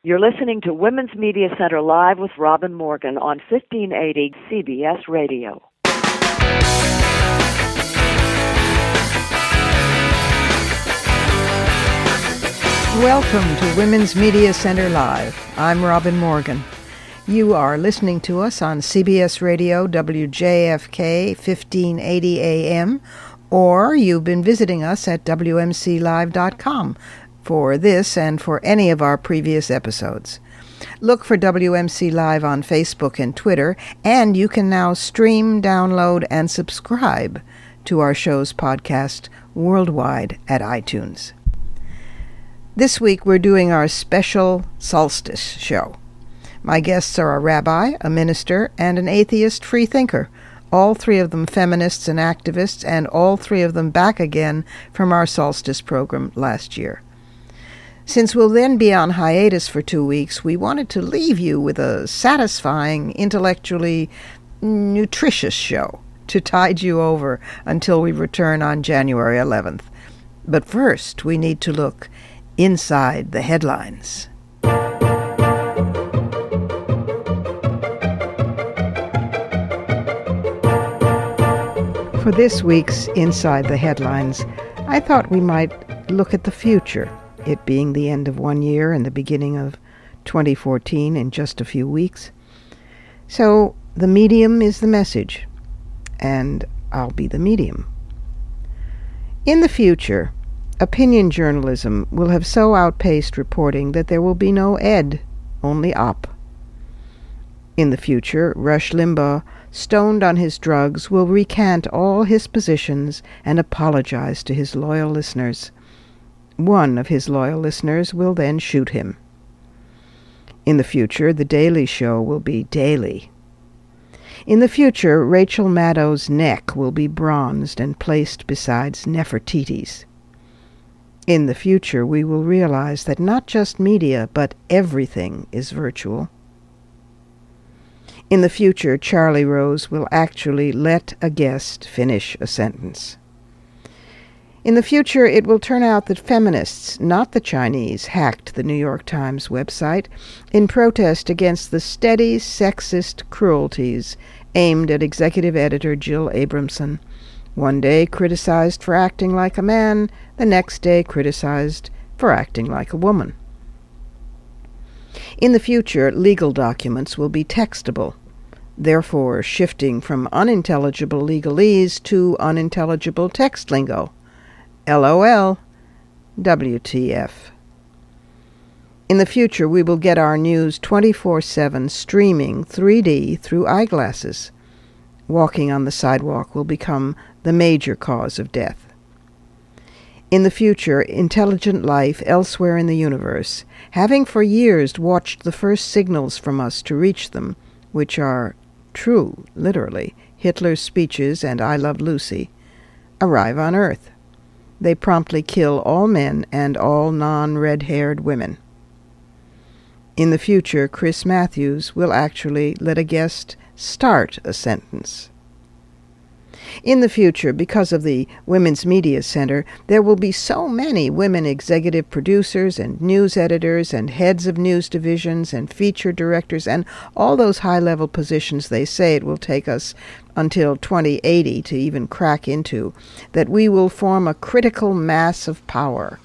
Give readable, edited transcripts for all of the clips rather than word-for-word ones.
You're listening to Women's Media Center Live with Robin Morgan on 1580 CBS Radio. Welcome to Women's Media Center Live. I'm Robin Morgan. You are listening to us on CBS Radio, WJFK, 1580 AM, or you've been visiting us at WMCLive.com for this and for any of our previous episodes. Look for WMC Live on Facebook and Twitter, and you can now stream, download, and subscribe to our show's podcast worldwide at iTunes. This week we're doing our special Solstice show. My guests are a rabbi, a minister, and an atheist freethinker, all three of them feminists and activists, and all three of them back again from our Solstice program last year. Since we'll then be on hiatus for 2 weeks, we wanted to leave you with a satisfying, intellectually nutritious show to tide you over until we return on January 11th. But first, we need to look inside the headlines. For this week's Inside the Headlines, I thought we might look at the future, it being the end of 1 year and the beginning of 2014 in just a few weeks. So the medium is the message, and I'll be the medium. In the future, opinion journalism will have so outpaced reporting that there will be no ed, only op. In the future, Rush Limbaugh, stoned on his drugs, will recant all his positions and apologize to his loyal listeners. One of his loyal listeners will then shoot him. In the future, The Daily Show will be daily. In the future, Rachel Maddow's neck will be bronzed and placed beside Nefertiti's. In the future, we will realize that not just media, but everything is virtual. In the future, Charlie Rose will actually let a guest finish a sentence. In the future, it will turn out that feminists, not the Chinese, hacked the New York Times website in protest against the steady sexist cruelties aimed at executive editor Jill Abramson, one day criticized for acting like a man, the next day criticized for acting like a woman. In the future, legal documents will be textable, therefore shifting from unintelligible legalese to unintelligible text lingo. LOL, WTF. In the future, we will get our news 24/7 streaming 3D through eyeglasses. Walking on the sidewalk will become the major cause of death. In the future, intelligent life elsewhere in the universe, having for years watched the first signals from us to reach them, which are true, literally, Hitler's speeches and I Love Lucy, arrive on Earth. They promptly kill all men and all non-red-haired women. In the future, Chris Matthews will actually let a guest start a sentence. In the future, because of the Women's Media Center, there will be so many women executive producers and news editors and heads of news divisions and feature directors and all those high-level positions they say it will take us until 2080 to even crack into, that we will form a critical mass of power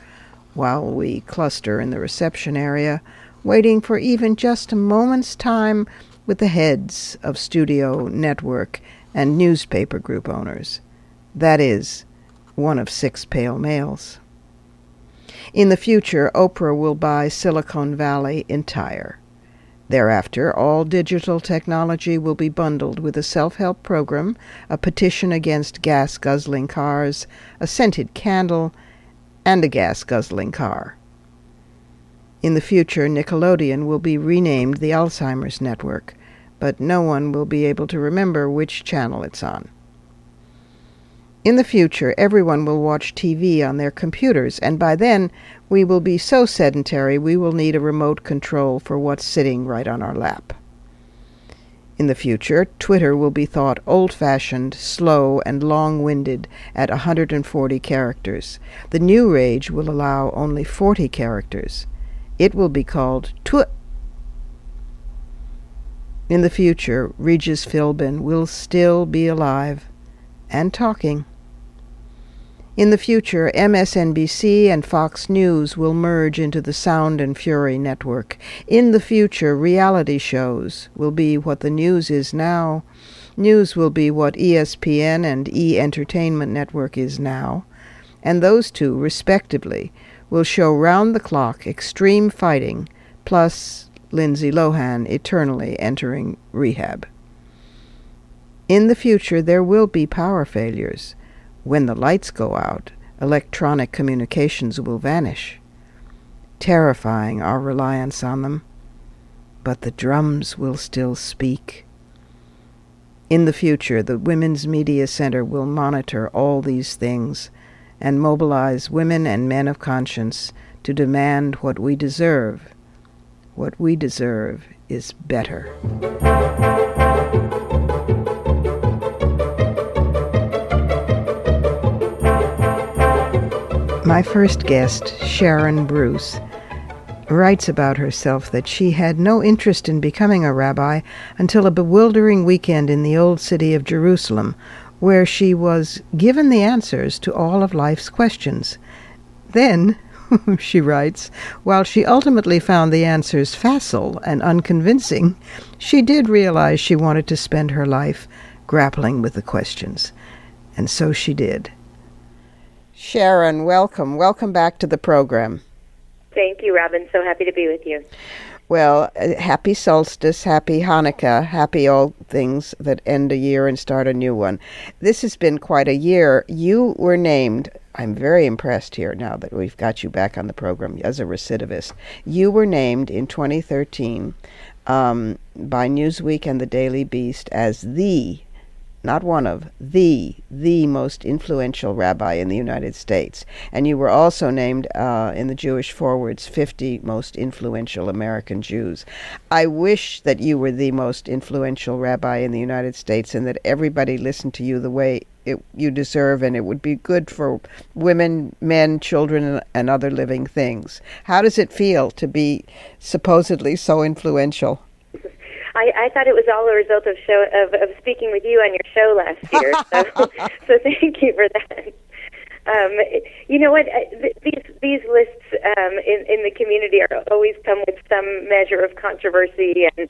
while we cluster in the reception area, waiting for even just a moment's time with the heads of studio, network, and newspaper group owners. That is, one of 6 pale males. In the future, Oprah will buy Silicon Valley entire. Thereafter, all digital technology will be bundled with a self-help program, a petition against gas-guzzling cars, a scented candle, and a gas-guzzling car. In the future, Nickelodeon will be renamed the Alzheimer's Network, but no one will be able to remember which channel it's on. In the future, everyone will watch TV on their computers, and by then we will be so sedentary we will need a remote control for what's sitting right on our lap. In the future, Twitter will be thought old-fashioned, slow, and long-winded at 140 characters. The new rage will allow only 40 characters. It will be called Tut. In the future, Regis Philbin will still be alive and talking. In the future, MSNBC and Fox News will merge into the Sound and Fury network. In the future, reality shows will be what the news is now. News will be what ESPN and E! Entertainment Network is now. And those two, respectively, will show round-the-clock extreme fighting, plus Lindsay Lohan eternally entering rehab. In the future, there will be power failures. When the lights go out, electronic communications will vanish, terrifying our reliance on them. But the drums will still speak. In the future, the Women's Media Center will monitor all these things and mobilize women and men of conscience to demand what we deserve. What we deserve is better. My first guest, Sharon Brous, writes about herself that she had no interest in becoming a rabbi until a bewildering weekend in the old city of Jerusalem, where she was given the answers to all of life's questions. Then, she writes, while she ultimately found the answers facile and unconvincing, she did realize she wanted to spend her life grappling with the questions. And so she did. Sharon, welcome. Welcome back to the program. Thank you, Robin. So happy to be with you. Well, happy Solstice, happy Hanukkah, happy all things that end a year and start a new one. This has been quite a year. You were named, I'm very impressed here now that we've got you back on the program as a recidivist. You were named in 2013 by Newsweek and the Daily Beast as not one of, the most influential rabbi in the United States. And you were also named in the Jewish Forward's 50 most influential American Jews. I wish that you were the most influential rabbi in the United States and that everybody listened to you the way you deserve, and it would be good for women, men, children, and other living things. How does it feel to be supposedly so influential? I thought it was all a result of speaking with you on your show last year. So thank you for that. You know what? These lists in the community are always come with some measure of controversy, and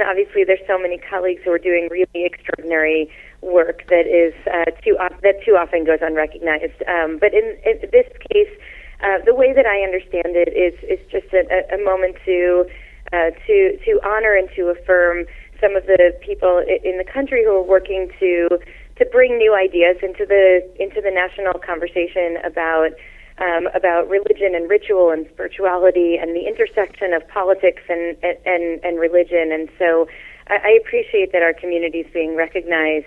obviously there's so many colleagues who are doing really extraordinary work that is too often goes unrecognized. But in this case, the way that I understand it is just a moment to honor and to affirm some of the people in the country who are working to bring new ideas into the national conversation about religion and ritual and spirituality and the intersection of politics and religion. And so I appreciate that our community is being recognized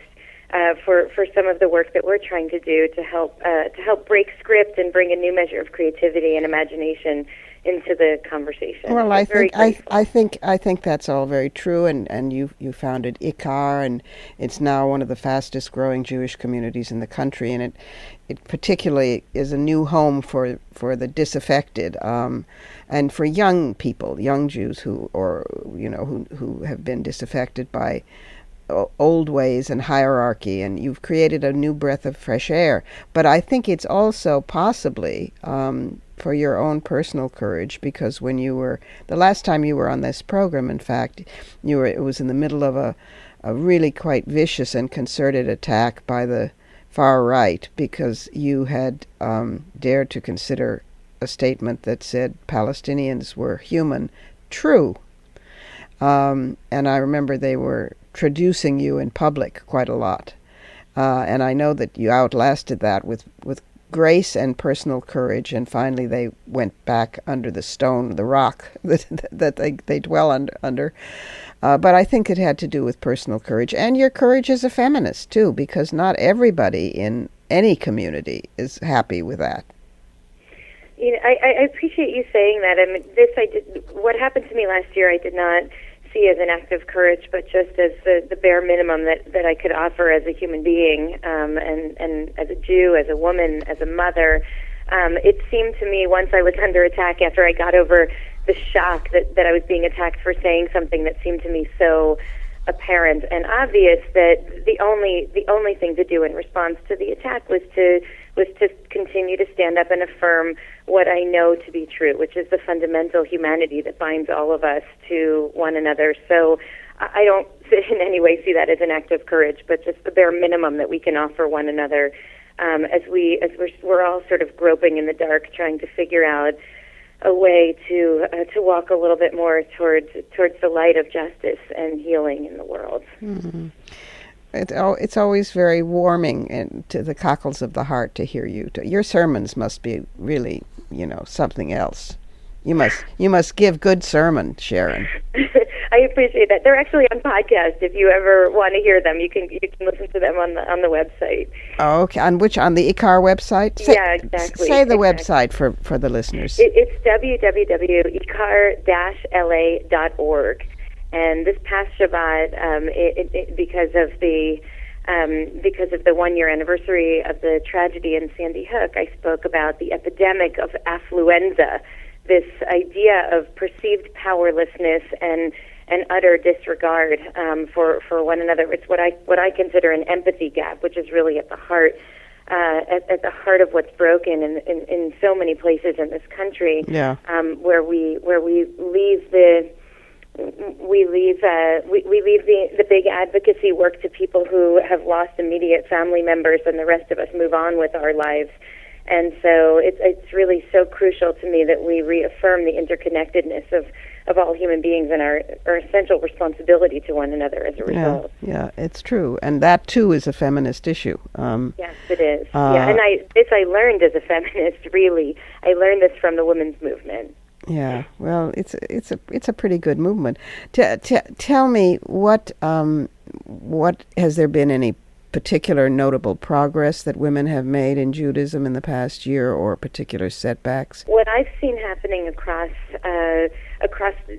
for some of the work that we're trying to do to help break script and bring a new measure of creativity and imagination into the conversation. Well, I think that's all very true, and you founded Ikar, and it's now one of the fastest growing Jewish communities in the country, and it particularly is a new home for the disaffected, and for young people, young Jews who have been disaffected by old ways and hierarchy, and you've created a new breath of fresh air. But I think it's also possibly for your own personal courage, because when the last time you were on this program, in fact, it was in the middle of a really quite vicious and concerted attack by the far right, because you had dared to consider a statement that said Palestinians were human true. And I remember they were traducing you in public quite a lot. And I know that you outlasted that with grace and personal courage, and finally they went back under the rock that they dwell under. But I think it had to do with personal courage, and your courage as a feminist, too, because not everybody in any community is happy with that. You know, I appreciate you saying that. I mean, what happened to me last year, I did not see as an act of courage, but just as the bare minimum that I could offer as a human being, and as a Jew, as a woman, as a mother. It seemed to me, once I was under attack, after I got over shock that I was being attacked for saying something that seemed to me so apparent and obvious that the only thing to do in response to the attack was to continue to stand up and affirm what I know to be true, which is the fundamental humanity that binds all of us to one another. So I don't in any way see that as an act of courage, but just the bare minimum that we can offer one another as we're all sort of groping in the dark, trying to figure out a way to walk a little bit more towards the light of justice and healing in the world. Mm-hmm. It's always very warming to the cockles of the heart to hear you. Your sermons must be really, something else. You must give good sermon, Sharon. I appreciate that. They're actually on podcast. If you ever want to hear them, you can listen to them on the website. Oh, okay. On the ICAR website? Yeah, exactly. Say the website for the listeners. It's www.icar-la.org. And this past Shabbat, because of the 1-year anniversary of the tragedy in Sandy Hook, I spoke about the epidemic of affluenza, this idea of perceived powerlessness and utter disregard for one another. It's what I consider an empathy gap, which is really at the heart of what's broken in so many places in this country. Yeah. Where we leave the big advocacy work to people who have lost immediate family members, and the rest of us move on with our lives. And so it's really so crucial to me that we reaffirm the interconnectedness of all human beings and our essential responsibility to one another as a result. Yeah, it's true. And that, too, is a feminist issue. Yes, it is. And I learned as a feminist, really. I learned this from the women's movement. Yeah, well, it's a pretty good movement. Tell me, what has there been any particular notable progress that women have made in Judaism in the past year, or particular setbacks? What I've seen happening across the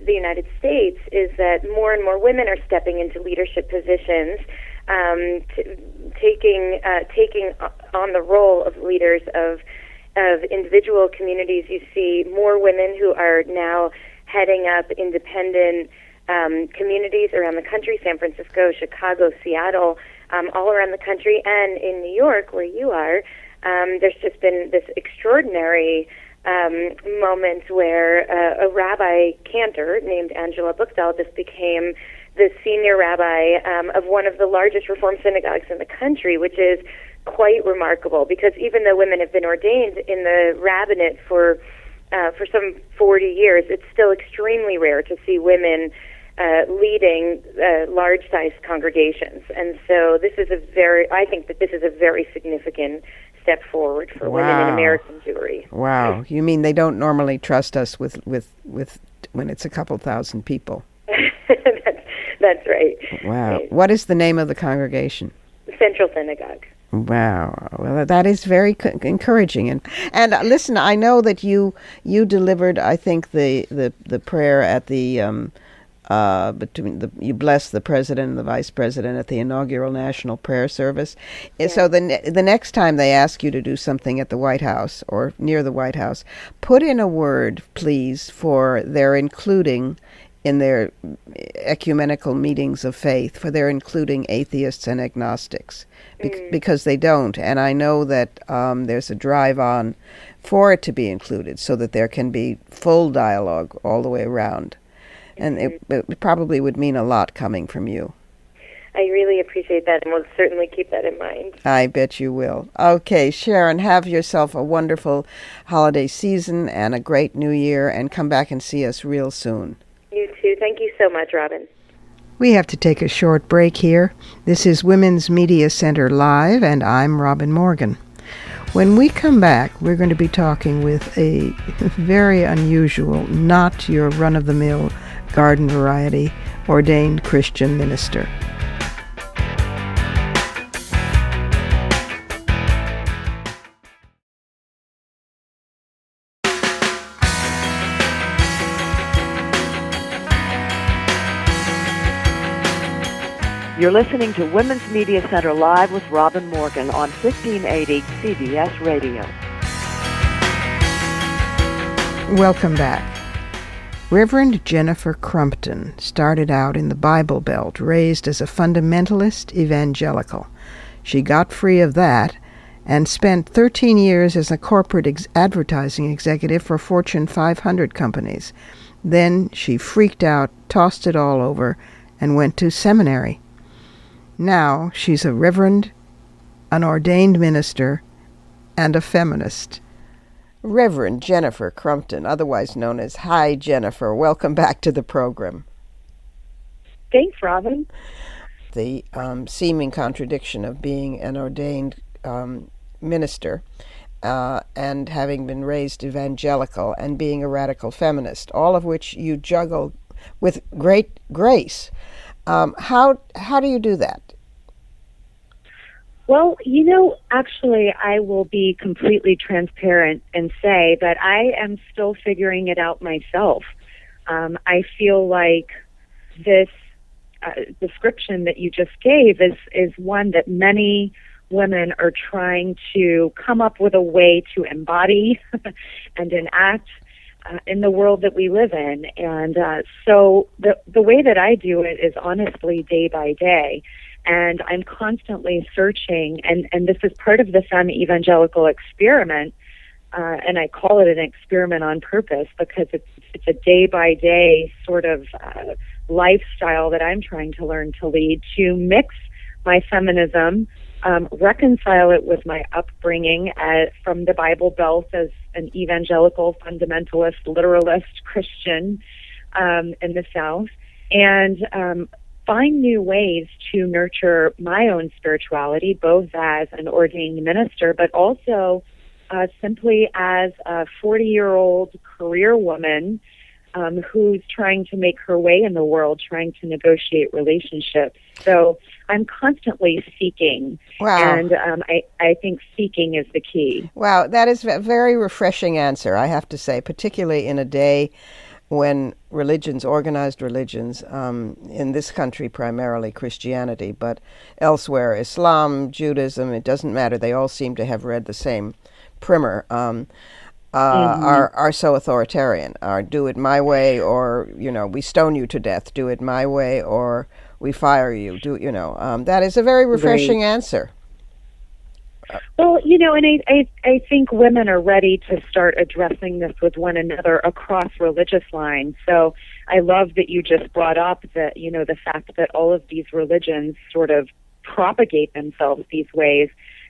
United States is that more and more women are stepping into leadership positions, taking on the role of leaders of individual communities. You see more women who are now heading up independent communities around the country: San Francisco, Chicago, Seattle, all around the country, and in New York, where you are. There's just been this extraordinary moment where a rabbi cantor named Angela Buchdahl just became the senior rabbi of one of the largest Reform synagogues in the country, which is quite remarkable, because even though women have been ordained in the rabbinate for some 40 years, it's still extremely rare to see women leading large-sized congregations. And so I think that this is a very significant step forward for women in American Jewry. Wow. You mean they don't normally trust us with when it's a couple thousand people? That's right. Wow. Right. What is the name of the congregation? Central Synagogue. Wow. Well, that is very encouraging. And listen, I know that you delivered, I think, the prayer at the you blessed the president and the vice president at the inaugural national prayer service. Yeah. So the next time they ask you to do something at the White House or near the White House, put in a word, please, for their including in their ecumenical meetings of faith, for their including atheists and agnostics, because they don't. And I know that there's a drive on for it to be included so that there can be full dialogue all the way around. And it probably would mean a lot coming from you. I really appreciate that, and we'll certainly keep that in mind. I bet you will. Okay, Sharon, have yourself a wonderful holiday season and a great new year, and come back and see us real soon. You too. Thank you so much, Robin. We have to take a short break here. This is Women's Media Center Live, and I'm Robin Morgan. When we come back, we're going to be talking with a very unusual, not your run-of-the-mill, garden variety, ordained Christian minister. You're listening to Women's Media Center Live with Robin Morgan on 1580 CBS Radio. Welcome back. Reverend Jennifer Crumpton started out in the Bible Belt, raised as a fundamentalist evangelical. She got free of that and spent 13 years as a corporate advertising executive for Fortune 500 companies. Then she freaked out, tossed it all over, and went to seminary. Now she's a reverend, an ordained minister, and a feminist. Reverend Jennifer Crumpton, otherwise known as Hi Jennifer, welcome back to the program. Thanks, Robin. The seeming contradiction of being an ordained minister and having been raised evangelical and being a radical feminist, all of which you juggle with great grace. How do you do that? Well, actually, I will be completely transparent and say that I am still figuring it out myself. I feel like this description that you just gave is one that many women are trying to come up with a way to embody and enact in the world that we live in. And so the way that I do it is honestly day by day. And I'm constantly searching, and this is part of the Femme Evangelical experiment, and I call it an experiment on purpose because it's a day-by-day sort of lifestyle that I'm trying to learn to lead, to mix my feminism, reconcile it with my upbringing from the Bible Belt as an evangelical, fundamentalist, literalist Christian in the South, and find new ways to nurture my own spirituality, both as an ordained minister, but also simply as a 40-year-old career woman who's trying to make her way in the world, trying to negotiate relationships. So I'm constantly seeking, Wow. And I think seeking is the key. Wow, that is a very refreshing answer, I have to say, particularly in a day when organized religions, in this country primarily Christianity, but elsewhere Islam, Judaism, it doesn't matter, they all seem to have read the same primer, are so authoritarian. Do it my way, or we stone you to death. Do it my way, or we fire you. That is a very refreshing answer. Well, and I think women are ready to start addressing this with one another across religious lines. So I love that you just brought up the fact that all of these religions sort of propagate themselves these ways,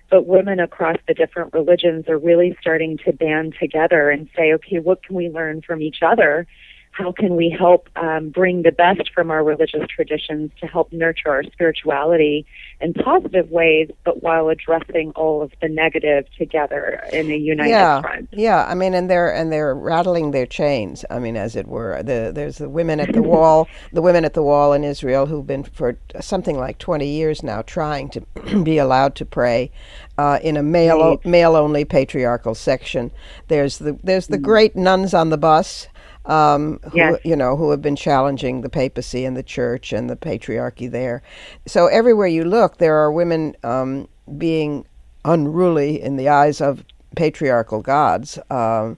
but women across the different religions are really starting to band together and say, okay, what can we learn from each other? How can we help bring the best from our religious traditions to help nurture our spirituality in positive ways, but while addressing all of the negative together in a united front? Yeah, I mean, and they're rattling their chains. I mean, as it were. There's the women at the wall, the women at the wall in Israel who've been for something like 20 years now trying to be allowed to pray in a male-only patriarchal section. There's the great nuns on the bus. Who have been challenging the papacy and the church and the patriarchy there. So everywhere you look, there are women being unruly in the eyes of patriarchal gods. But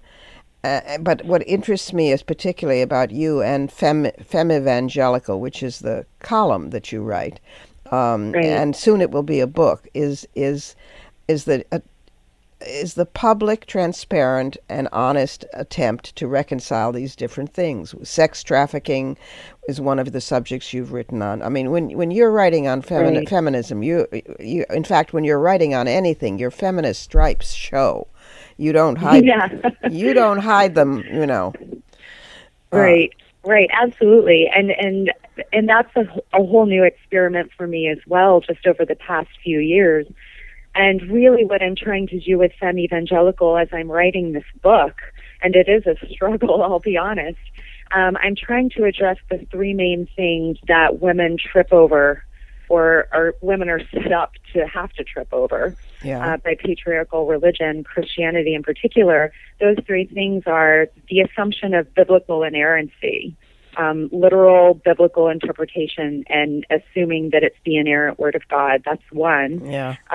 what interests me is particularly about you and Femme Evangelical, which is the column that you write, and soon it will be a book, is the public, transparent, and honest attempt to reconcile these different things. Sex trafficking is one of the subjects you've written on. I mean, when you're writing on feminism, you in fact, when you're writing on anything, your feminist stripes show. You don't hide. You don't hide them. Right. Absolutely. And that's a whole new experiment for me as well. Just over the past few years. And really what I'm trying to do with Femme Evangelical as I'm writing this book, and it is a struggle, I'll be honest, I'm trying to address the three main things that women trip over or women are set up to have to trip over by patriarchal religion, Christianity in particular. Those three things are the assumption of biblical inerrancy, literal biblical interpretation, and assuming that it's the inerrant word of God. That's one.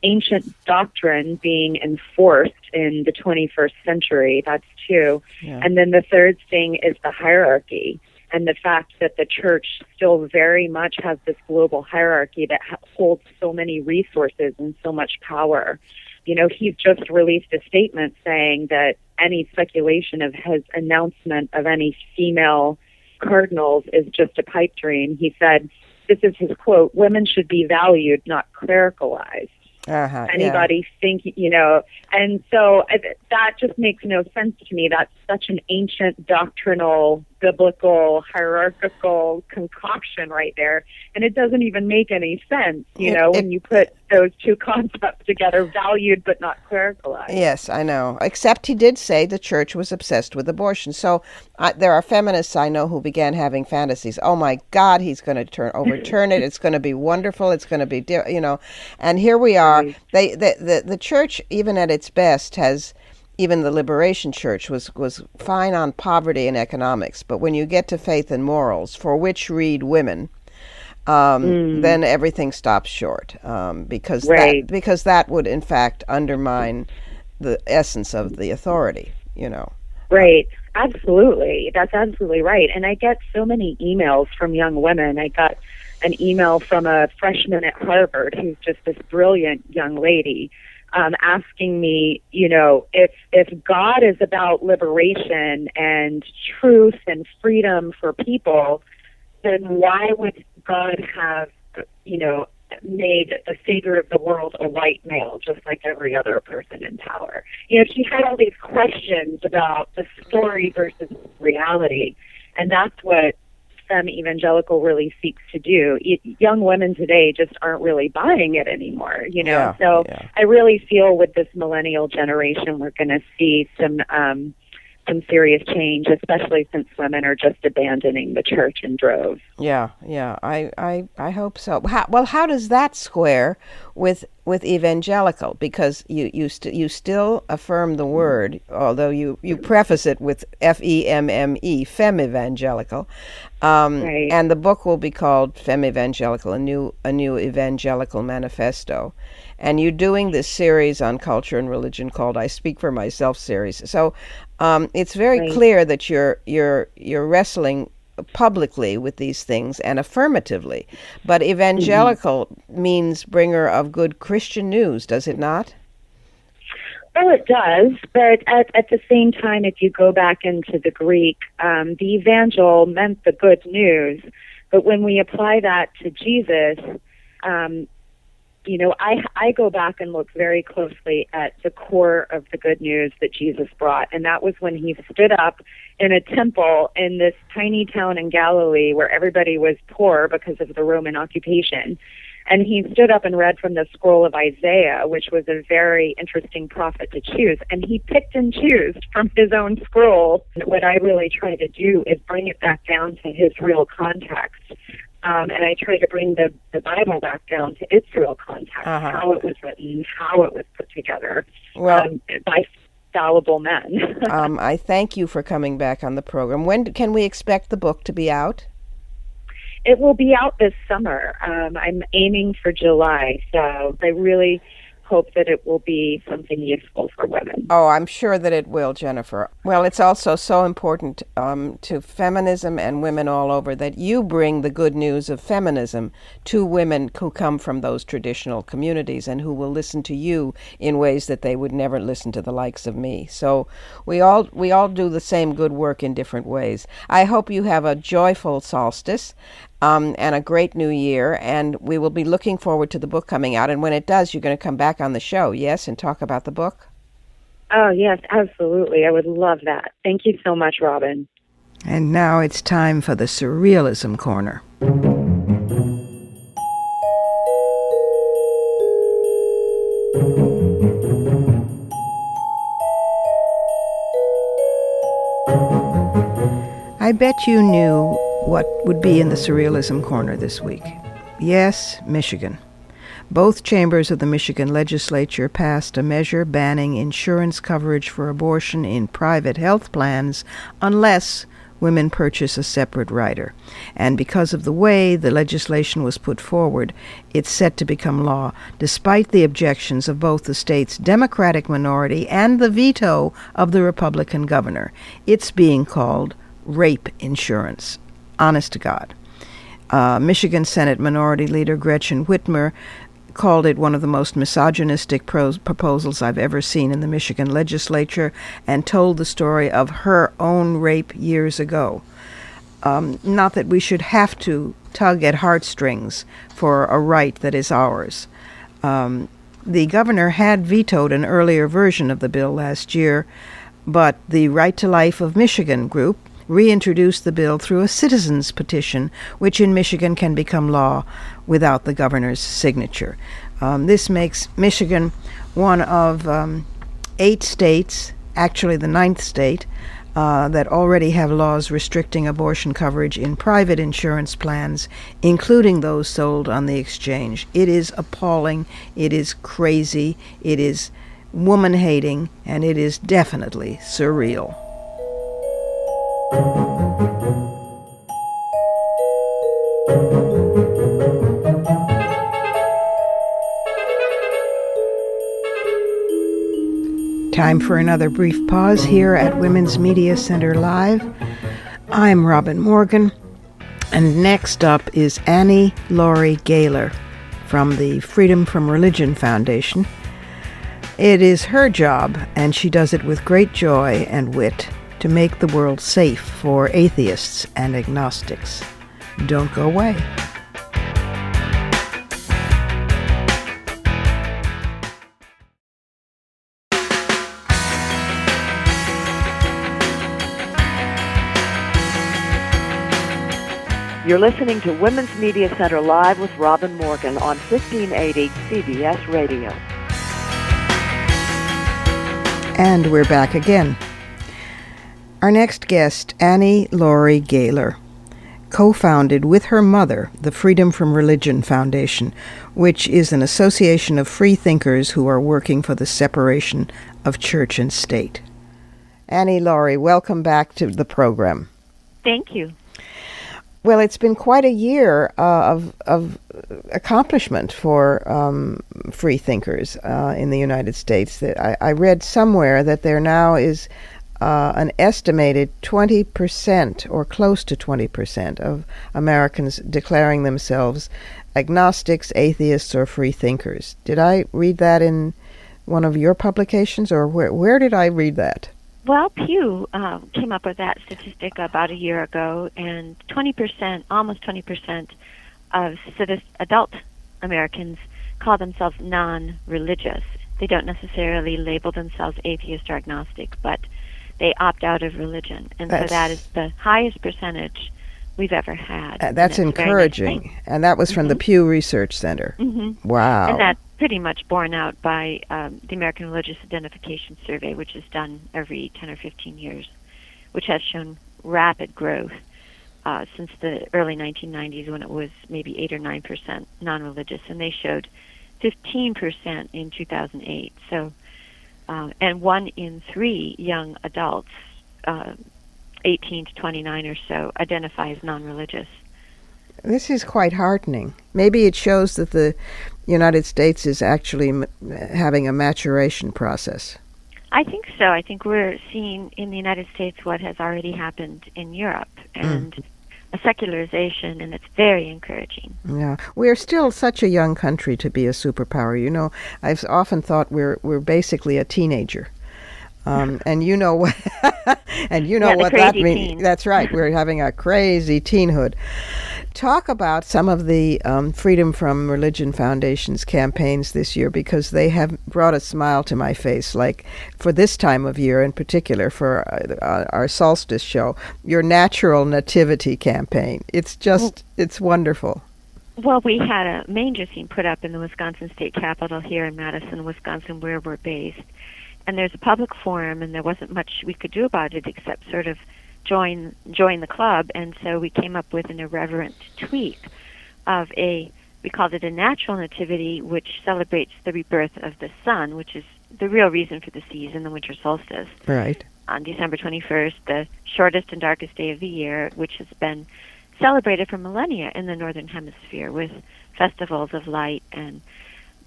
ancient doctrine being enforced in the 21st century. That's two. Yeah. And then the third thing is the hierarchy, and the fact that the church still very much has this global hierarchy that holds so many resources and so much power. You know, he's just released a statement saying that any speculation of his announcement of any female cardinals is just a pipe dream. He said, this is his quote, "Women should be valued, not clericalized." Anybody think, you know, and so that just makes no sense to me. That's such an ancient doctrinal, biblical, hierarchical concoction right there. And it doesn't even make any sense, you know, when you put those two concepts together, valued but not clericalized. Yes, I know. Except he did say the church was obsessed with abortion. So there are feminists I know who began having fantasies. Oh my God, he's going to overturn it. It's going to be wonderful. It's going to be, you know. And here we are. The church, even at its best, has, even the Liberation Church was fine on poverty and economics. But when you get to faith and morals, for which read women, then everything stops short, because that would in fact undermine the essence of the authority, you know. Right. Absolutely. That's absolutely right. And I get so many emails from young women. I got an email from a freshman at Harvard who's just this brilliant young lady, asking me, you know, if God is about liberation and truth and freedom for people, then why would God have, you know, made the savior of the world a white male, just like every other person in power? You know, she had all these questions about the story versus reality, and that's what evangelical really seeks to do. Young women today just aren't really buying it anymore, you know. I really feel with this millennial generation we're going to see some serious change, especially since women are just abandoning the church in droves. Yeah, I hope so. How does that square with evangelical? Because you still affirm the word, although you preface it with FEMME, femme evangelical, right. And the book will be called Femme Evangelical, a new evangelical manifesto. And you're doing this series on culture and religion called I Speak for Myself series. So it's very clear that you're wrestling publicly with these things and affirmatively. But evangelical means bringer of good Christian news, does it not? Well, it does, but at the same time, if you go back into the Greek, the evangel meant the good news. But when we apply that to Jesus, you know, I go back and look very closely at the core of the good news that Jesus brought, and that was when he stood up in a temple in this tiny town in Galilee where everybody was poor because of the Roman occupation. And he stood up and read from the scroll of Isaiah, which was a very interesting prophet to choose. And he picked and chose from his own scroll. What I really try to do is bring it back down to his real context. And I try to bring the Bible back down to its real context, how it was written, how it was put together by fallible men. I thank you for coming back on the program. When can we expect the book to be out? It will be out this summer. I'm aiming for July, so I really hope that it will be something useful for women. Oh, I'm sure that it will, Jennifer. Well, it's also so important to feminism and women all over that you bring the good news of feminism to women who come from those traditional communities and who will listen to you in ways that they would never listen to the likes of me. So we all do the same good work in different ways. I hope you have a joyful solstice and a great new year, and we will be looking forward to the book coming out. And when it does, you're going to come back on the show, yes, and talk about the book? Oh, yes, absolutely. I would love that. Thank you so much, Robin. And now it's time for the Surrealism Corner. I bet you knew what would be in the Surrealism Corner this week. Yes, Michigan. Both chambers of the Michigan legislature passed a measure banning insurance coverage for abortion in private health plans unless women purchase a separate rider. And because of the way the legislation was put forward, it's set to become law, despite the objections of both the state's Democratic minority and the veto of the Republican governor. It's being called rape insurance. Honest to God. Michigan Senate Minority Leader Gretchen Whitmer called it one of the most misogynistic proposals I've ever seen in the Michigan legislature, and told the story of her own rape years ago. Not that we should have to tug at heartstrings for a right that is ours. The governor had vetoed an earlier version of the bill last year, but the Right to Life of Michigan group reintroduced the bill through a citizens' petition, which in Michigan can become law without the governor's signature. This makes Michigan one of 8 states, actually the 9th state, that already have laws restricting abortion coverage in private insurance plans, including those sold on the exchange. It is appalling, it is crazy, it is woman-hating, and it is definitely surreal. Time for another brief pause here at Women's Media Center Live. I'm Robin Morgan, and next up is Annie Laurie Gaylor from the Freedom from Religion Foundation. It is her job, and she does it with great joy and wit, to make the world safe for atheists and agnostics. Don't go away. You're listening to Women's Media Center Live with Robin Morgan on 1580 CBS Radio. And we're back again. Our next guest, Annie Laurie Gaylor, co-founded with her mother the Freedom from Religion Foundation, which is an association of free thinkers who are working for the separation of church and state. Annie Laurie, welcome back to the program. Thank you. Well, it's been quite a year of accomplishment for free thinkers in the United States. I read somewhere that there now is an estimated 20% or close to 20% of Americans declaring themselves agnostics, atheists, or free thinkers. Did I read that in one of your publications, or where did I read that? Well, Pew came up with that statistic about a year ago, and 20%, almost 20% of adult Americans call themselves non-religious. They don't necessarily label themselves atheist or agnostic, but they opt out of religion. And so that is the highest percentage we've ever had. That's encouraging. Nice, and that was from the Pew Research Center. Mm-hmm. Wow. And that's pretty much borne out by the American Religious Identification Survey, which is done every 10 or 15 years, which has shown rapid growth since the early 1990s, when it was maybe 8 or 9% non-religious, and they showed 15% in 2008. So, and 1 in 3 young adults, 18 to 29 or so, identify as non-religious. This is quite heartening. Maybe it shows that the United States is actually having a maturation process. I think so. I think we're seeing in the United States what has already happened in Europe, and a secularization, and it's very encouraging. Yeah, we're still such a young country to be a superpower. You know, I've often thought we're basically a teenager. And you know what and you know what that means. Teen. That's right. We're having a crazy teenhood. Talk about some of the Freedom from Religion Foundation's campaigns this year, because they have brought a smile to my face, like for this time of year in particular, for our Solstice show, your Natural Nativity campaign. It's just, it's wonderful. Well, we had a manger scene put up in the Wisconsin State Capitol here in Madison, Wisconsin, where we're based. And there's a public forum, and there wasn't much we could do about it except sort of join the club. And so we came up with an irreverent tweak of we called it a natural nativity, which celebrates the rebirth of the sun, which is the real reason for the season, the winter solstice. Right. on December 21st, the shortest and darkest day of the year, which has been celebrated for millennia in the Northern Hemisphere with festivals of light and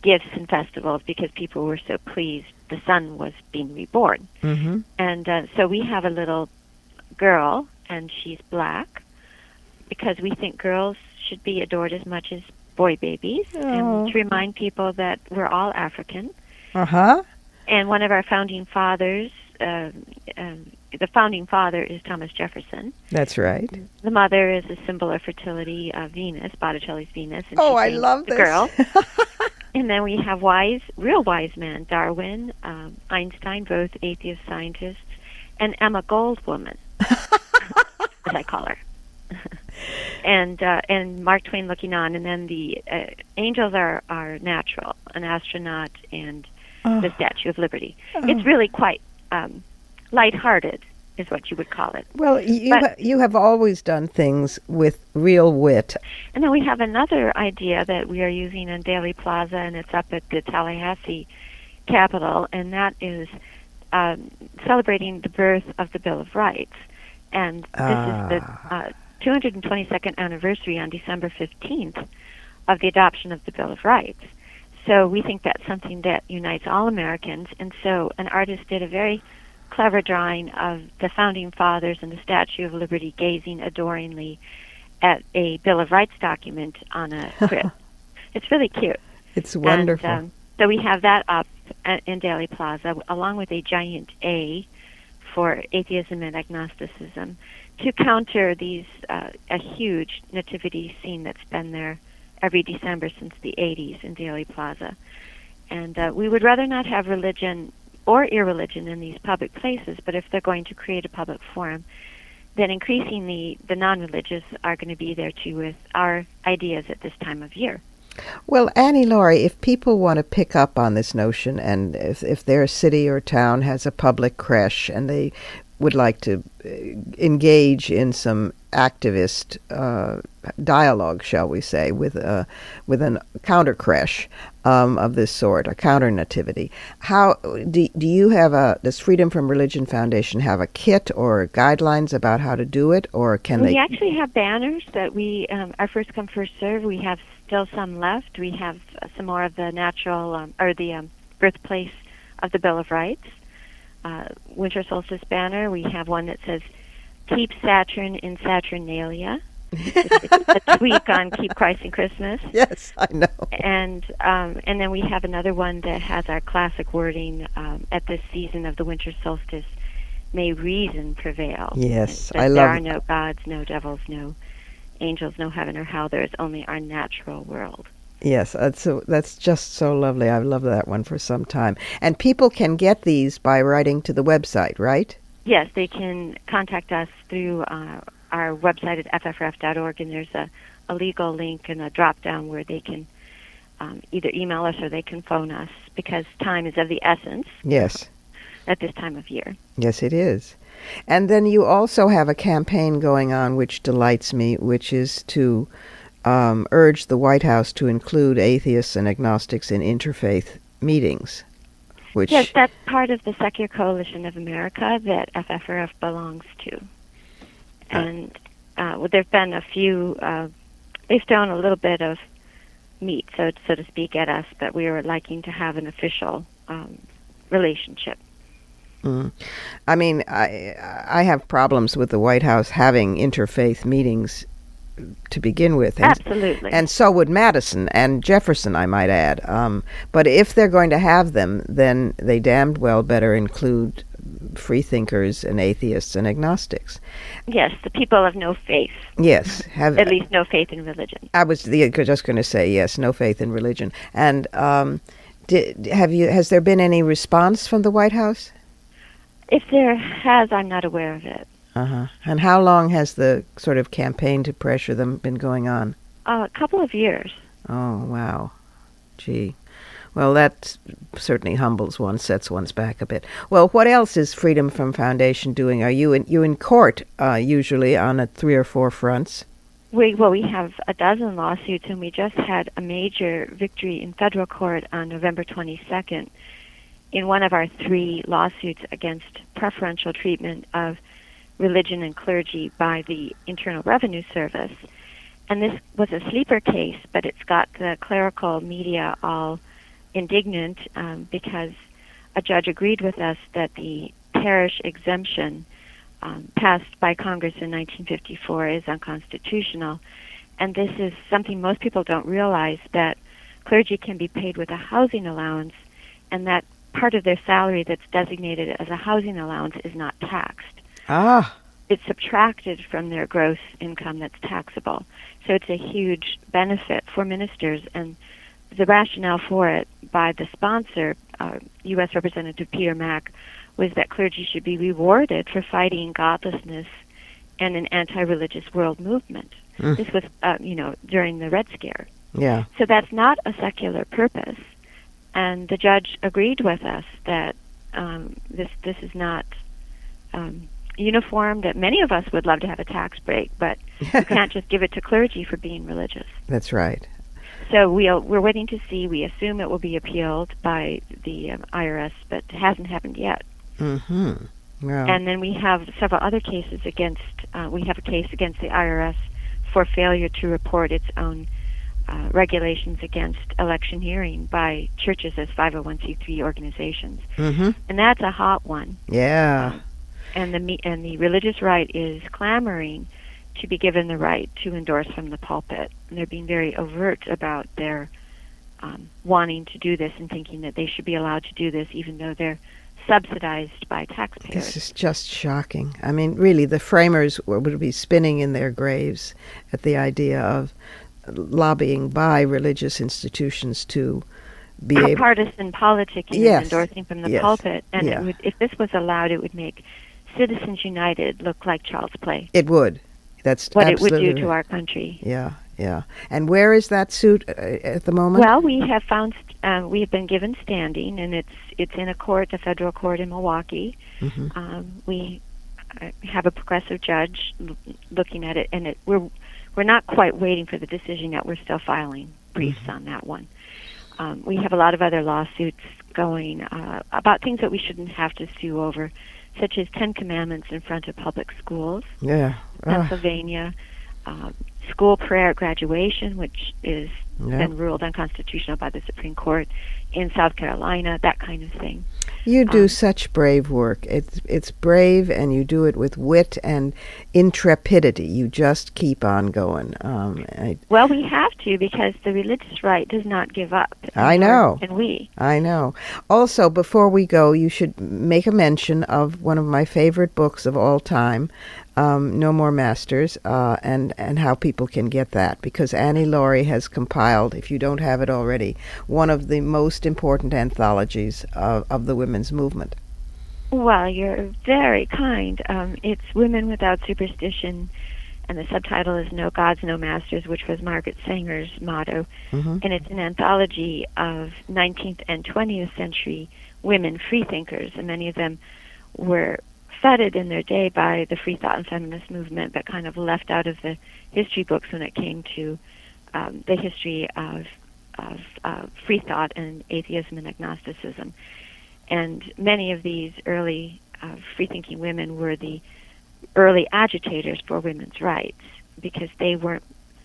gifts and festivals because people were so pleased the sun was being reborn. Mm-hmm. And so we have a little girl, and she's black, because we think girls should be adored as much as boy babies, and to remind people that we're all African. Uh-huh. And one of our founding fathers, the founding father is Thomas Jefferson. That's right. The mother is a symbol of fertility, Venus, Botticelli's Venus. And I love the this. Girl. And then we have real wise men, Darwin, Einstein, both atheist scientists, and Emma Goldwoman, as I call her. And Mark Twain looking on, and then the angels are natural, an astronaut, and the Statue of Liberty. It's really quite lighthearted, is what you would call it. Well, you have always done things with real wit. And then we have another idea that we are using in Daly Plaza, and it's up at the Tallahassee Capitol, and that is celebrating the birth of the Bill of Rights. And this is the 222nd anniversary on December 15th of the adoption of the Bill of Rights. So we think that's something that unites all Americans. And so an artist did a very clever drawing of the Founding Fathers and the Statue of Liberty gazing adoringly at a Bill of Rights document on a grid. It's really cute. It's wonderful. And, so we have that up in Daly Plaza, along with a giant A for atheism and agnosticism, to counter these a huge nativity scene that's been there every December since the 80s in Daly Plaza. And we would rather not have religion or irreligion in these public places, but if they're going to create a public forum, then increasingly the non-religious are going to be there too with our ideas at this time of year. Well, Annie Laurie, if people want to pick up on this notion, and if their city or town has a public creche and they would like to engage in some activist dialogue, shall we say, with a counter creche of this sort, a counter nativity, how do you have does Freedom from Religion Foundation have a kit or guidelines about how to do it, or can we actually have banners that we are first come first serve. We have still some left. We have some more of the natural or the birthplace of the Bill of Rights. Winter Solstice banner. We have one that says, "Keep Saturn in Saturnalia." It's a tweak on "Keep Christ in Christmas." Yes, I know. And then we have another one that has our classic wording at this season of the winter solstice: "May reason prevail." Yes, I love. There are no gods, no devils, no angels, no heaven or hell. There is only our natural world. Yes, that's just so lovely. I've loved that one for some time. And people can get these by writing to the website, right? Yes, they can contact us through our website at ffrf.org, and there's a legal link and a drop-down where they can either email us or they can phone us, because time is of the essence. Yes. At this time of year. Yes, it is. And then you also have a campaign going on which delights me, which is to urge the White House to include atheists and agnostics in interfaith meetings. Yes, that's part of the Secular Coalition of America that FFRF belongs to. And there have been a few, they've thrown a little bit of meat, so to speak, at us, but we were liking to have an official relationship. Mm. I mean, I have problems with the White House having interfaith meetings to begin with. Absolutely. And so would Madison and Jefferson, I might add. But if they're going to have them, then they damned well better include freethinkers and atheists and agnostics. Yes, the people of no faith. Yes. At least no faith in religion. I was just going to say, yes, no faith in religion. And has there been any response from the White House? If there has, I'm not aware of it. Uh-huh. And how long has the sort of campaign to pressure them been going on? A couple of years. Oh, wow. Gee. Well, that certainly humbles one, sets one's back a bit. Well, what else is Freedom from Foundation doing? Are you in court usually on 3 or 4 fronts? We have a dozen lawsuits, and we just had a major victory in federal court on November 22nd in one of our 3 lawsuits against preferential treatment of religion and clergy by the Internal Revenue Service. And this was a sleeper case, but it's got the clerical media all indignant because a judge agreed with us that the parish exemption passed by Congress in 1954 is unconstitutional. And this is something most people don't realize, that clergy can be paid with a housing allowance, and that part of their salary that's designated as a housing allowance is not taxed. Ah. It's subtracted from their gross income that's taxable. So it's a huge benefit for ministers, and the rationale for it by the sponsor, U.S. Representative Peter Mack, was that clergy should be rewarded for fighting godlessness and an anti-religious world movement. This was, during the Red Scare. Yeah. So that's not a secular purpose, and the judge agreed with us that this is not uniform, that many of us would love to have a tax break, but you can't just give it to clergy for being religious. That's right. So we're waiting to see. We assume it will be appealed by the IRS, but it hasn't happened yet. Mm-hmm. Well. And then we have several other cases against, we have a case against the IRS for failure to report its own regulations against electioneering by churches as 501c3 organizations. Mm-hmm. And that's a hot one. Yeah. And the religious right is clamoring to be given the right to endorse from the pulpit. And they're being very overt about their wanting to do this and thinking that they should be allowed to do this even though they're subsidized by taxpayers. This is just shocking. I mean, really, the framers would be spinning in their graves at the idea of lobbying by religious institutions to be able... partisan politicking and endorsing from the pulpit. And it would, if this was allowed, it would make Citizens United look like child's play. It would. That's what absolutely it would do to our country. Yeah, yeah. And where is that suit at the moment? Well, we have found we have been given standing, and it's in a federal court in Milwaukee. Mm-hmm. We have a progressive judge looking at it, and we're not quite waiting for the decision yet. We're still filing briefs on that one. We have a lot of other lawsuits going about things that we shouldn't have to sue over, such as 10 Commandments in front of public schools. Yeah. Pennsylvania, school prayer at graduation, which is been ruled unconstitutional by the Supreme Court in South Carolina, that kind of thing. You do such brave work. It's brave, and you do it with wit and intrepidity. You just keep on going. Well, we have to, because the religious right does not give up. I know. And we. I know. Also, before we go, you should make a mention of one of my favorite books of all time, No More Masters, and how people can get that, because Annie Laurie has compiled, if you don't have it already, one of the most important anthologies of the women's movement. Well, you're very kind. It's Women Without Superstition, and the subtitle is No Gods, No Masters, which was Margaret Sanger's motto. Mm-hmm. And it's an anthology of 19th and 20th century women freethinkers, and many of them were feted in their day by the free thought and feminist movement, but kind of left out of the history books when it came to the history of free thought and atheism and agnosticism. And many of these early free-thinking women were the early agitators for women's rights, because they weren't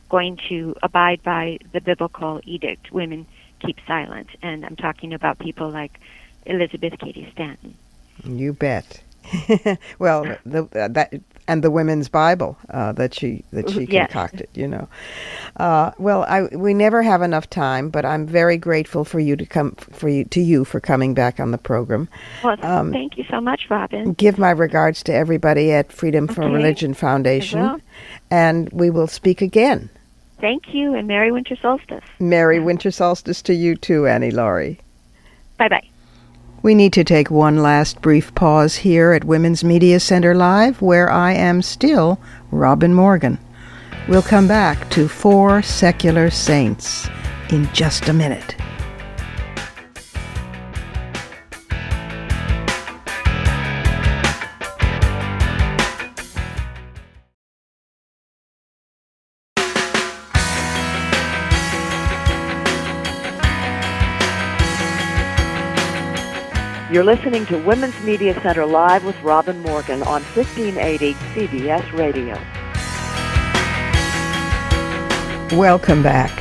going to abide by the biblical edict, women keep silent. And I'm talking about people like Elizabeth Cady Stanton. You bet. Well, that and the women's Bible that she concocted, you know. Well, we never have enough time, but I'm very grateful for you for coming back on the program. Well, thank you so much, Robin. Give my regards to everybody at Freedom from Religion Foundation, and we will speak again. Thank you, and Merry Winter Solstice. Merry Winter Solstice to you too, Annie Laurie. Bye-bye. We need to take one last brief pause here at Women's Media Center Live, where I am still Robin Morgan. We'll come back to 4 Secular Saints in just a minute. You're listening to Women's Media Center Live with Robin Morgan on 1580 CBS Radio. Welcome back.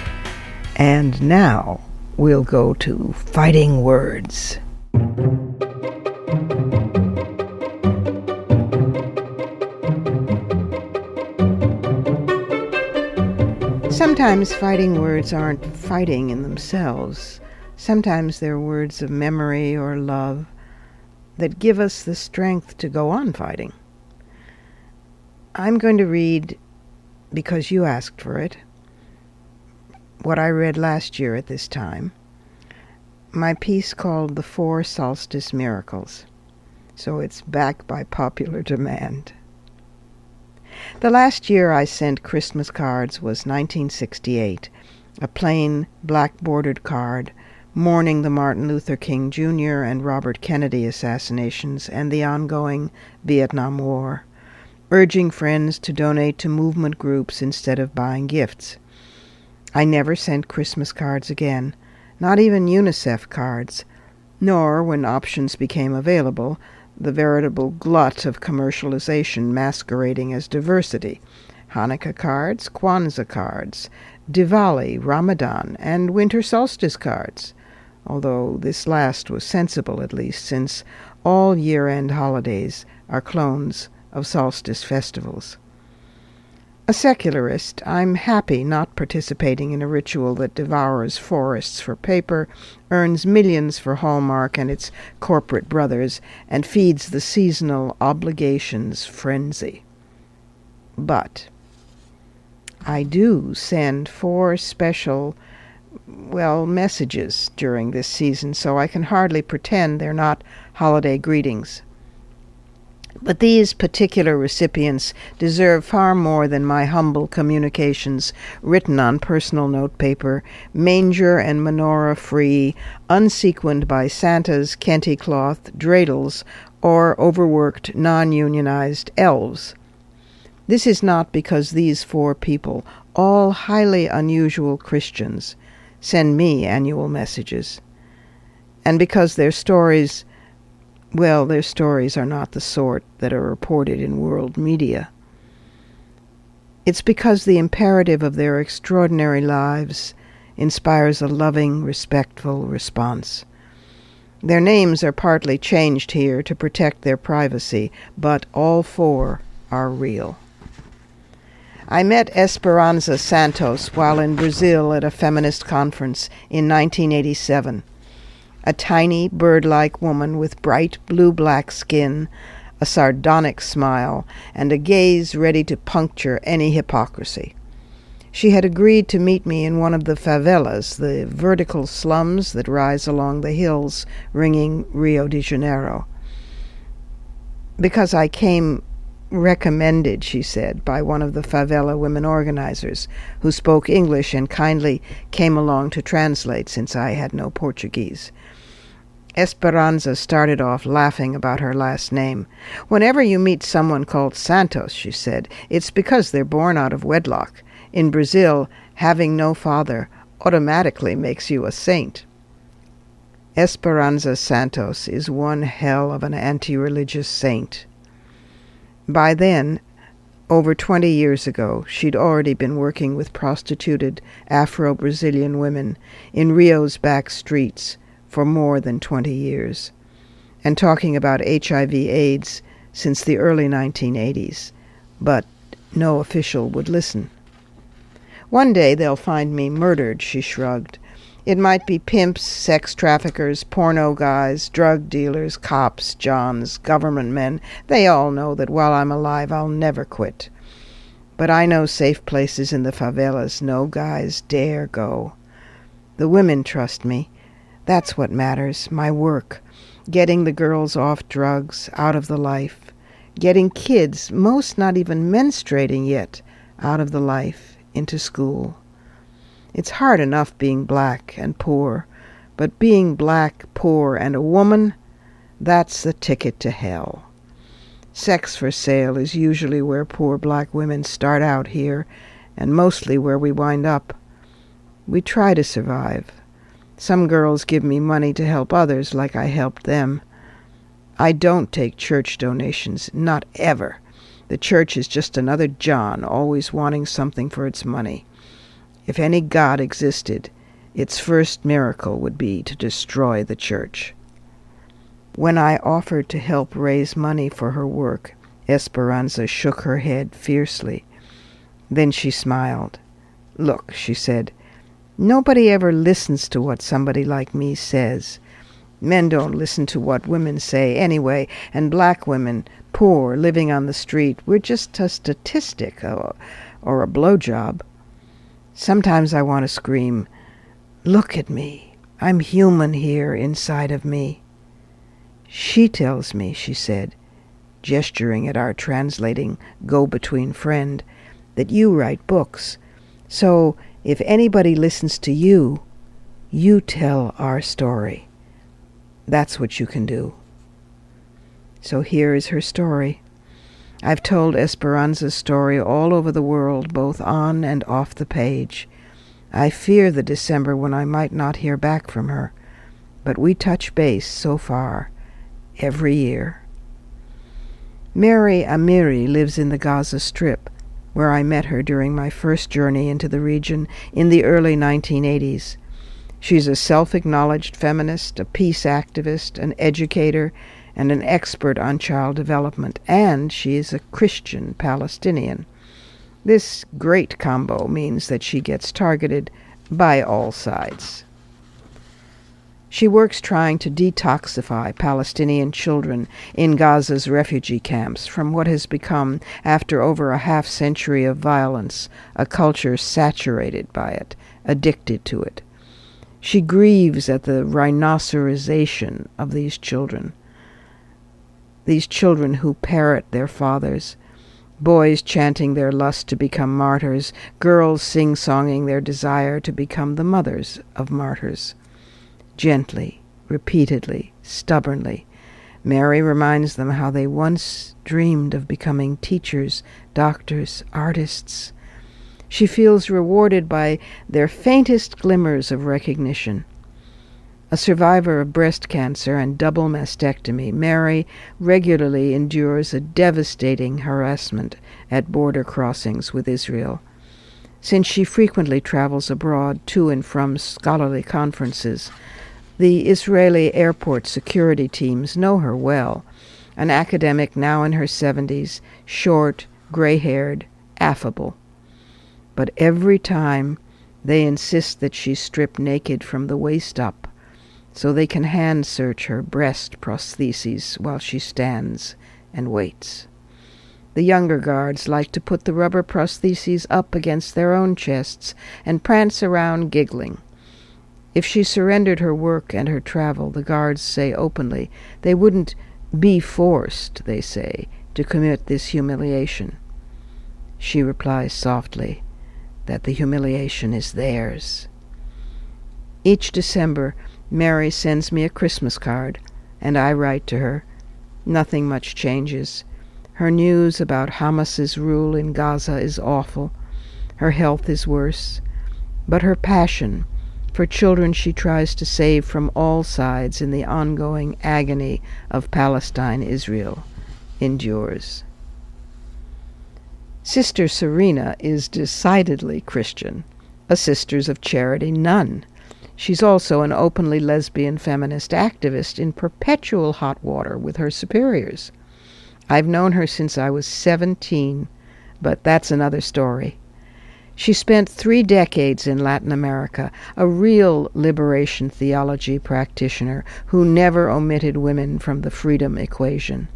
And now we'll go to Fighting Words. Sometimes fighting words aren't fighting in themselves. Sometimes they're words of memory or love that give us the strength to go on fighting. I'm going to read, because you asked for it, what I read last year at this time, my piece called The Four Solstice Miracles. So it's back by popular demand. The last year I sent Christmas cards was 1968, a plain black-bordered card mourning the Martin Luther King Jr. and Robert Kennedy assassinations and the ongoing Vietnam War, urging friends to donate to movement groups instead of buying gifts. I never sent Christmas cards again, not even UNICEF cards, nor, when options became available, the veritable glut of commercialization masquerading as diversity. Hanukkah cards, Kwanzaa cards, Diwali, Ramadan, and winter solstice cards, although this last was sensible at least, since all year-end holidays are clones of solstice festivals. A secularist, I'm happy not participating in a ritual that devours forests for paper, earns millions for Hallmark and its corporate brothers, and feeds the seasonal obligations frenzy. But I do send 4 special, messages during this season, so I can hardly pretend they're not holiday greetings. But these particular recipients deserve far more than my humble communications written on personal notepaper, manger and menorah-free, unsequined by Santas, kente cloth, dreidels, or overworked, non-unionized elves. This is not because these 4 people, all highly unusual Christians, send me annual messages, and because their stories are not the sort that are reported in world media. It's because the imperative of their extraordinary lives inspires a loving, respectful response. Their names are partly changed here to protect their privacy, but all 4 are real. I met Esperanza Santos while in Brazil at a feminist conference in 1987. A tiny, bird-like woman with bright blue-black skin, a sardonic smile, and a gaze ready to puncture any hypocrisy. She had agreed to meet me in one of the favelas, the vertical slums that rise along the hills ringing Rio de Janeiro. Because I came recommended, she said, by one of the favela women organizers, who spoke English and kindly came along to translate since I had no Portuguese. Esperanza started off laughing about her last name. Whenever you meet someone called Santos, she said, it's because they're born out of wedlock. In Brazil, having no father automatically makes you a saint. Esperanza Santos is one hell of an anti-religious saint. By then, over 20 years ago, she'd already been working with prostituted Afro-Brazilian women in Rio's back streets for more than 20 years, and talking about HIV/AIDS since the early 1980s, but no official would listen. One day they'll find me murdered, she shrugged. It might be pimps, sex traffickers, porno guys, drug dealers, cops, Johns, government men. They all know that while I'm alive, I'll never quit. But I know safe places in the favelas no guys dare go. The women trust me. That's what matters, my work. Getting the girls off drugs, out of the life. Getting kids, most not even menstruating yet, out of the life, into school. It's hard enough being black and poor, but being black, poor, and a woman, that's the ticket to hell. Sex for sale is usually where poor black women start out here, and mostly where we wind up. We try to survive. Some girls give me money to help others like I helped them. I don't take church donations, not ever. The church is just another John, always wanting something for its money. If any God existed, its first miracle would be to destroy the church." When I offered to help raise money for her work, Esperanza shook her head fiercely. Then she smiled. "Look," she said, "nobody ever listens to what somebody like me says. Men don't listen to what women say anyway, and black women, poor, living on the street, we're just a statistic or a blowjob. Sometimes I want to scream, 'Look at me. I'm human here inside of me.' She tells me," she said, gesturing at our translating go-between friend, "that you write books. So if anybody listens to you, you tell our story. That's what you can do." So here is her story. I've told Esperanza's story all over the world, both on and off the page. I fear the December when I might not hear back from her, but we touch base so far, every year. Mary Amiri lives in the Gaza Strip, where I met her during my first journey into the region in the early 1980s. She's a self-acknowledged feminist, a peace activist, an educator, and an expert on child development, and she is a Christian Palestinian. This great combo means that she gets targeted by all sides. She works trying to detoxify Palestinian children in Gaza's refugee camps from what has become, after over a half-century of violence, a culture saturated by it, addicted to it. She grieves at the rhinocerisation of these children who parrot their fathers, boys chanting their lust to become martyrs, girls sing-songing their desire to become the mothers of martyrs. Gently, repeatedly, stubbornly, Mary reminds them how they once dreamed of becoming teachers, doctors, artists. She feels rewarded by their faintest glimmers of recognition. A survivor of breast cancer and double mastectomy, Mary regularly endures a devastating harassment at border crossings with Israel. Since she frequently travels abroad to and from scholarly conferences, the Israeli airport security teams know her well, an academic now in her 70s, short, gray-haired, affable. But every time they insist that she strip naked from the waist up, so they can hand-search her breast prostheses while she stands and waits. The younger guards like to put the rubber prostheses up against their own chests and prance around giggling. If she surrendered her work and her travel, the guards say openly, they wouldn't be forced, they say, to commit this humiliation. She replies softly that the humiliation is theirs. Each December, Mary sends me a Christmas card, and I write to her. Nothing much changes. Her news about Hamas's rule in Gaza is awful. Her health is worse. But her passion for children she tries to save from all sides in the ongoing agony of Palestine-Israel endures. Sister Serena is decidedly Christian, a Sisters of Charity nun. She's also an openly lesbian feminist activist in perpetual hot water with her superiors. I've known her since I was 17, but that's another story. She spent 3 decades in Latin America, a real liberation theology practitioner who never omitted women from the freedom equation.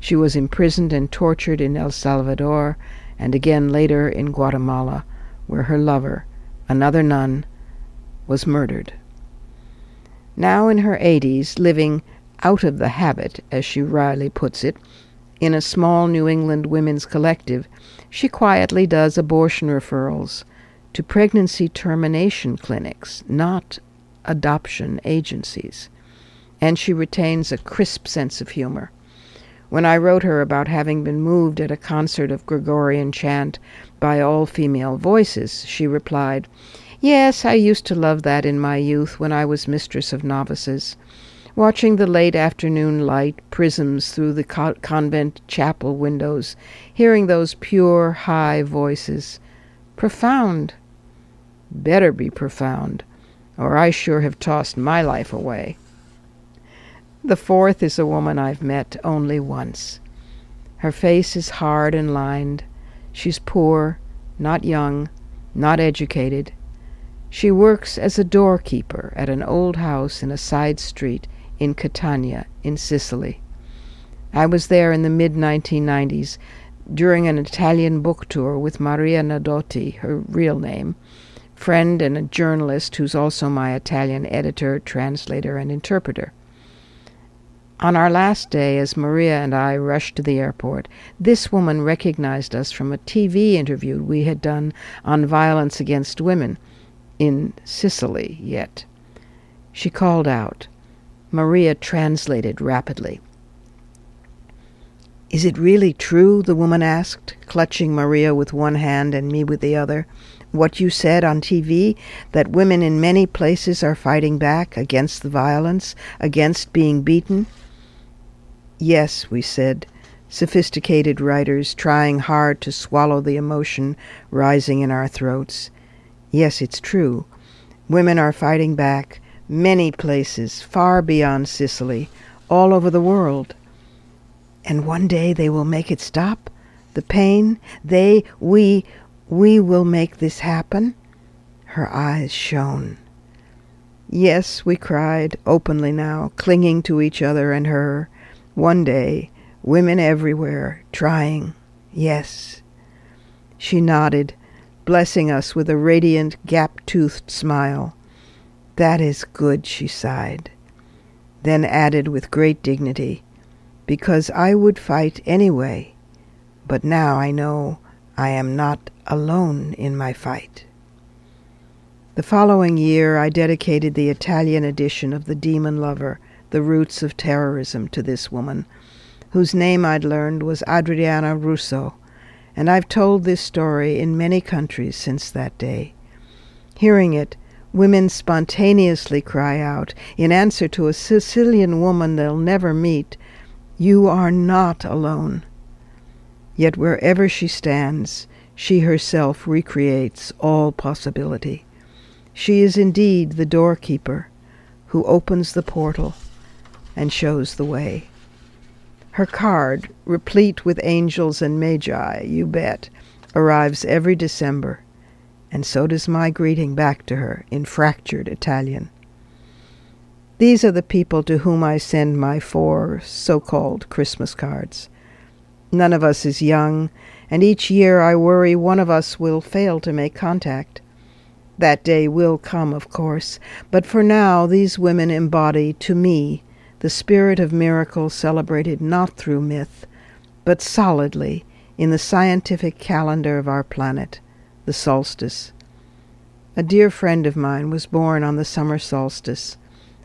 She was imprisoned and tortured in El Salvador, and again later in Guatemala, where her lover, another nun, was murdered. Now in her 80s, living out of the habit, as she wryly puts it, in a small New England women's collective, she quietly does abortion referrals to pregnancy termination clinics, not adoption agencies. And she retains a crisp sense of humor. When I wrote her about having been moved at a concert of Gregorian chant by all-female voices, she replied, "Yes, I used to love that in my youth when I was mistress of novices. watching the late afternoon light prisms through the convent chapel windows, hearing those pure, high voices. Profound. Better be profound, or I sure have tossed my life away. The fourth is a woman I've met only once. Her face is hard and lined. She's poor, not young, not educated. She works as a doorkeeper at an old house in a side street in Catania, in Sicily. I was there in the mid-1990s during an Italian book tour with Maria Nadotti, her real name, friend and a journalist who's also my Italian editor, translator, and interpreter. On our last day, as Maria and I rushed to the airport, this woman recognized us from a TV interview we had done on violence against women in Sicily yet. She called out. Maria translated rapidly. "Is it really true," the woman asked, clutching Maria with one hand and me with the other, "what you said on TV, that women in many places are fighting back against the violence, against being beaten?" "Yes," we said, sophisticated writers trying hard to swallow the emotion rising in our throats. "Yes, it's true. Women are fighting back, many places, far beyond Sicily, all over the world. And one day they will make it stop? The pain? We will make this happen?" Her eyes shone. "Yes," we cried, openly now, clinging to each other and her. "One day, women everywhere, trying. Yes." She nodded, blessing us with a radiant, gap-toothed smile. "That is good," she sighed. Then added with great dignity, "because I would fight anyway. But now I know I am not alone in my fight." The following year I dedicated the Italian edition of The Demon Lover, The Roots of Terrorism, to this woman, whose name I'd learned was Adriana Russo, and I've told this story in many countries since that day. Hearing it, women spontaneously cry out, in answer to a Sicilian woman they'll never meet, "You are not alone." Yet wherever she stands, she herself recreates all possibility. She is indeed the doorkeeper who opens the portal and shows the way. Her card, replete with angels and magi, you bet, arrives every December, and so does my greeting back to her in fractured Italian. These are the people to whom I send my 4 so-called Christmas cards. None of us is young, and each year I worry one of us will fail to make contact. That day will come, of course, but for now these women embody, to me, the spirit of miracle celebrated not through myth, but solidly in the scientific calendar of our planet, the solstice. A dear friend of mine was born on the summer solstice,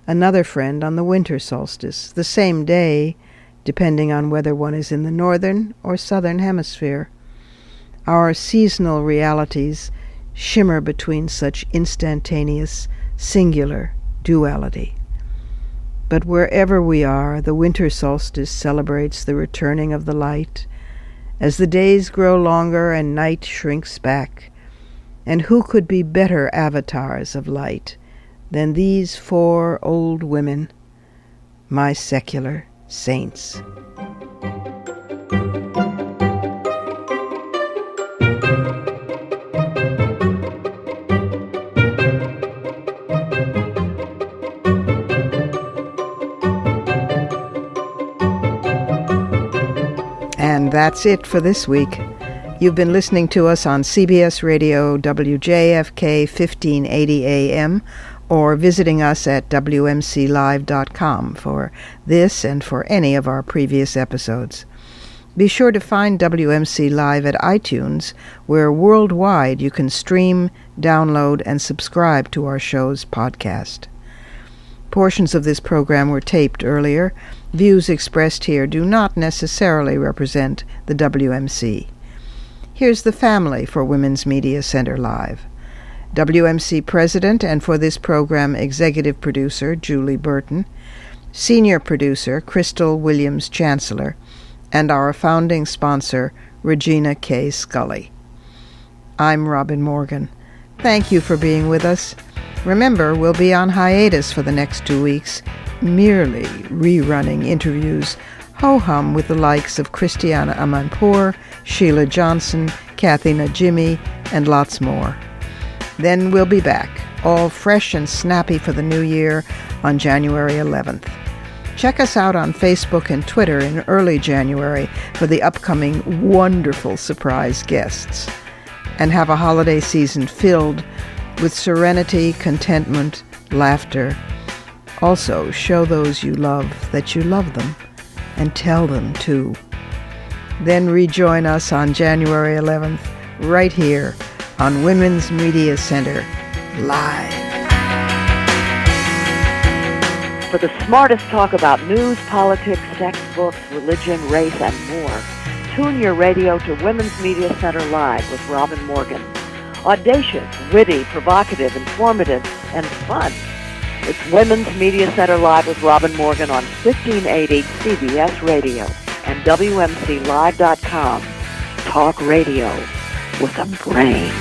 another friend on the winter solstice, the same day, depending on whether one is in the northern or southern hemisphere. Our seasonal realities shimmer between such instantaneous, singular duality. But wherever we are, the winter solstice celebrates the returning of the light, as the days grow longer and night shrinks back. And who could be better avatars of light than these 4 old women, my secular saints? And that's it for this week. You've been listening to us on CBS Radio WJFK 1580 AM or visiting us at WMClive.com for this and for any of our previous episodes. Be sure to find WMC Live at iTunes, where worldwide you can stream, download, and subscribe to our show's podcast. Portions of this program were taped earlier. Views expressed here do not necessarily represent the WMC. Here's the family for Women's Media Center Live. WMC President and for this program Executive Producer Julie Burton, senior producer Crystal Williams-Chancellor, and our founding sponsor, Regina K. Scully. I'm Robin Morgan. Thank you for being with us. Remember, we'll be on hiatus for the next 2 weeks, merely rerunning interviews, ho-hum with the likes of Christiana Amanpour, Sheila Johnson, Kathy Najimy, and lots more. Then we'll be back, all fresh and snappy for the new year on January 11th. Check us out on Facebook and Twitter in early January for the upcoming wonderful surprise guests. And have a holiday season filled with serenity, contentment, laughter. Also, show those you love that you love them, and tell them too. Then rejoin us on January 11th, right here on Women's Media Center, live. For the smartest talk about news, politics, sex, books, religion, race, and more, tune your radio to Women's Media Center Live with Robin Morgan. Audacious, witty, provocative, informative, and fun. It's Women's Media Center Live with Robin Morgan on 1580 CBS Radio and WMCLive.com. Talk radio with a brain.